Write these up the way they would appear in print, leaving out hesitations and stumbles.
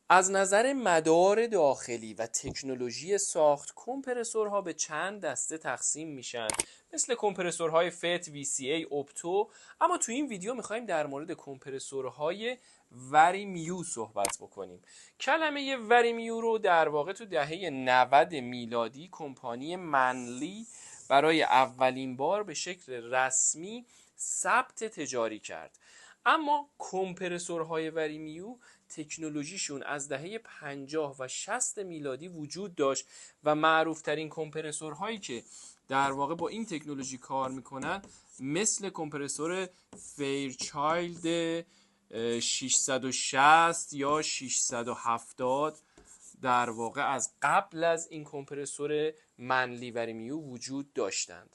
از نظر مدار داخلی و تکنولوژی ساخت، کمپرسورها به چند دسته تقسیم میشن، مثل کمپرسورهای FET، VCA، اپتو. اما تو این ویدیو میخوایم در مورد کمپرسورهای وریمیو صحبت بکنیم. کلمه وریمیو رو در واقع تو دهه 90 میلادی کمپانی منلی برای اولین بار به شکل رسمی ثبت تجاری کرد. اما کمپرسورهای وریمیو تکنولوژیشون از دهه 50 و 60 میلادی وجود داشت و معروفترین کمپرسورهایی که در واقع با این تکنولوژی کار میکنن مثل کمپرسور فیرچایلد 660 یا 670 در واقع از قبل از این کمپرسور منلی وریمیو وجود داشتند.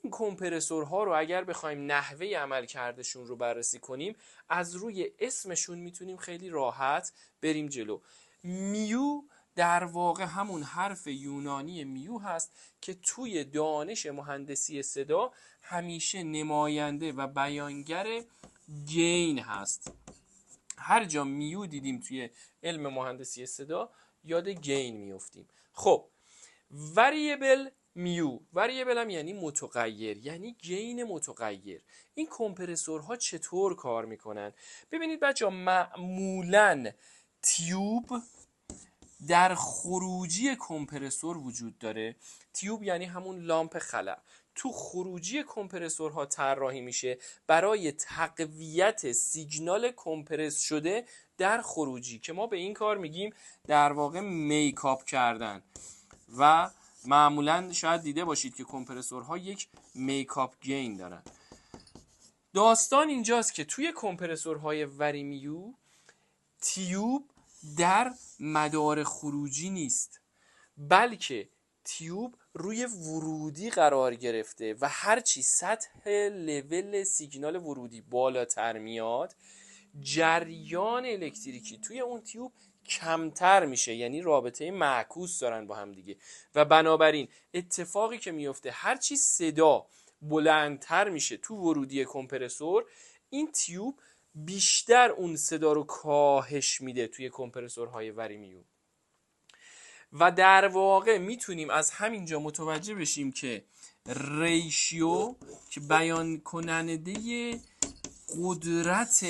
این کمپرسورها رو اگر بخوایم نحوه عمل کردشون رو بررسی کنیم، از روی اسمشون میتونیم خیلی راحت بریم جلو. میو در واقع همون حرف یونانی میو هست که توی دانش مهندسی صدا همیشه نماینده و بیانگر گین هست. هر جا میو دیدیم توی علم مهندسی صدا یاد گین میافتیم. خب وریبل میو، وریبل هم یعنی متغیر، یعنی گین متغیر. این کمپرسورها چطور کار میکنن؟ ببینید بچه‌ها، معمولاً تیوب در خروجی کمپرسور وجود داره. تیوب یعنی همون لامپ خلا. تو خروجی کمپرسورها طراحی میشه برای تقویت سیگنال کمپرس شده در خروجی، که ما به این کار میگیم در واقع میکاپ کردن. و معمولا شاید دیده باشید که کمپرسورها یک میکاپ گین دارن. داستان اینجاست که توی کمپرسورهای وریمیو تیوب در مدار خروجی نیست، بلکه تیوب روی ورودی قرار گرفته و هرچی سطح لول سیگنال ورودی بالاتر میاد، جریان الکتریکی توی اون تیوب کمتر میشه، یعنی رابطه معکوس دارن با هم دیگه. و بنابراین اتفاقی که میفته، هرچی صدا بلندتر میشه تو ورودی کمپرسور، این تیوب بیشتر اون صدا رو کاهش میده توی کمپرسورهای وریمیو. و در واقع میتونیم از همینجا متوجه بشیم که ریشیو که بیان کننده قدرت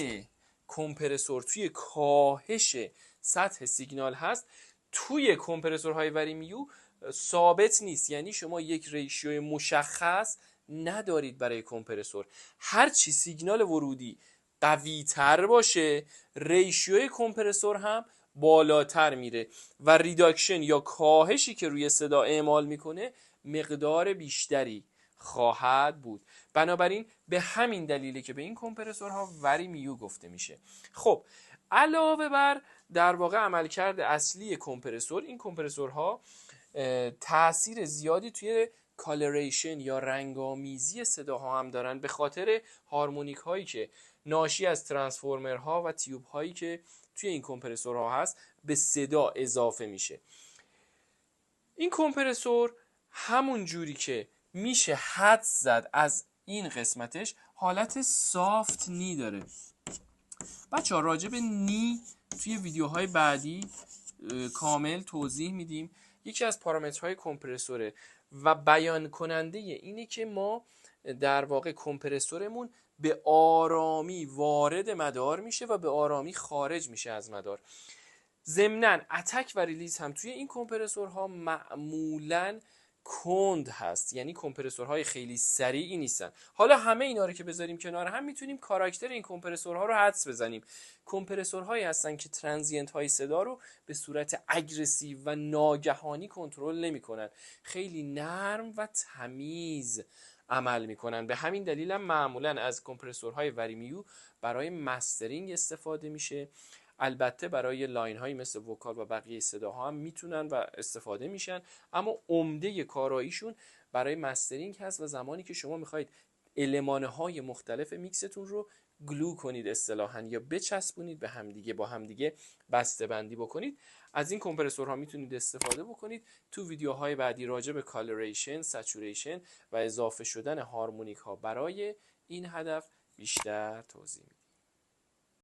کمپرسور توی کاهش سطح سیگنال هست، توی کمپرسورهای وریمیو ثابت نیست. یعنی شما یک ریشیو مشخص ندارید برای کمپرسور. هرچی سیگنال ورودی قوی تر باشه، ریشیوی کمپرسور هم بالاتر میره و ریداکشن یا کاهشی که روی صدا اعمال میکنه مقدار بیشتری خواهد بود. بنابراین به همین دلیله که به این کمپرسورها وریمیو گفته میشه. خب علاوه بر در واقع عملکرد اصلی کمپرسور، این کمپرسورها تأثیر زیادی توی کالریشن یا رنگامیزی صداها هم دارن، به خاطر هارمونیک هایی که ناشی از ترانسفورمرها و تیوب هایی که توی این کمپرسورها هست به صدا اضافه میشه. این کمپرسور همون جوری که میشه حدس زد از این قسمتش حالت سافت نی داره. بچه ها راجع به نی توی ویدیوهای بعدی کامل توضیح میدیم. یکی از پارامترهای کمپرسوره و بیان کننده اینه که ما در واقع کمپرسورمون به آرامی وارد مدار میشه و به آرامی خارج میشه از مدار. ضمناً اتک و ریلیز هم توی این کمپرسورها معمولاً کند هست، یعنی کمپرسورهای خیلی سریعی نیستن. حالا همه اینا رو که بذاریم کنار هم میتونیم کاراکتر این کمپرسورها رو حدس بزنیم. کمپرسورهایی هستن که ترانزینت های صدا رو به صورت اگریسیو و ناگهانی کنترل نمیکنن، خیلی نرم و تمیز عمل میکنن. به همین دلیل هم معمولا از کمپرسورهای وریمیو برای مسترینگ استفاده میشه. البته برای لاین هایی مثل وکال و بقیه صداها هم میتونن و استفاده میشن، اما عمده کاراییشون برای مسترینگ هست و زمانی که شما میخواید المان های مختلف میکستون رو گلو کنید اصطلاحاً، یا بچسبونید به همدیگه، با همدیگه بسته بندی بکنید، از این کمپرسورها میتونید استفاده بکنید. تو ویدیوهای بعدی راجع به کالریشن، سچوریشن و اضافه شدن هارمونیک ها برای این هدف بیشتر توضیح میدم.